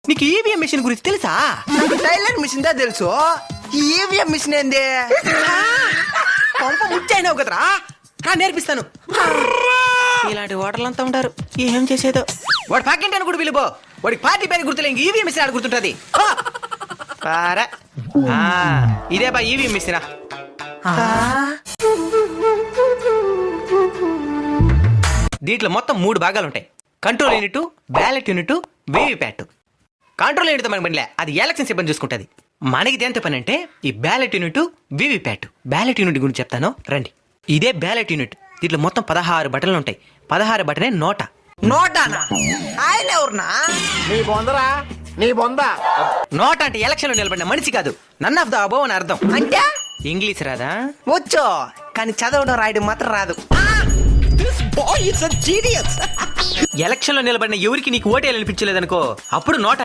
నీకు EVM machine గురించి తెలుసా? నాకు టైలర్ మిషన్ దా తెలుసు, ఈవీఎం మిషన్ ఏంది? పంప ముచ్చైనావు కదరా, నేర్పిస్తాను. ఇలాంటి ఓటర్లంతా ఉంటారు, ఏం చేసేదో. వాడు పాకింటాను కూడా పిలుపో, వాడికి పార్టీ పేరు గుర్తులే, ఇంక ఈవీఎం మిషన్ ఆడ గుర్తుంటది. ఇదే బా ఈవీఎం మిషన్. దీంట్లో మొత్తం 3 భాగాలు ఉంటాయి. Control unit, ballot unit, VVPAT. Control unit మనకి పనిలే, అది ఎలక్షన్ సిబ్బంది చూసుకుంటది. మనకి దేంతో పని అంటే ఈ ballot unit, VVPAT. Ballot unit గురించి చెప్తాను రండి. ఇదే బ్యాలెట్ యూనిట్. దీంట్లో మొత్తం 16 బటన్లు ఉంటాయి. 16 బటనే నోట. నోటానా? ఆయన ఎవరునా? నీ బొందరా, నీ బొంద. నోట అంటే ఎలక్షన్ లో నిలబడిన మనిషి కాదు, నన్ ఆఫ్ ద అబోవ్ అని అర్థం. అంటే ఇంగ్లీష్ రాదా? వచ్చో, కానీ చదవడం రాయడం మాత్రం రాదు. ఎలక్షన్ లో నిలబడిన ఎవరికి నీకు ఓటేయాలనిపించలేదనుకో, అప్పుడు నోట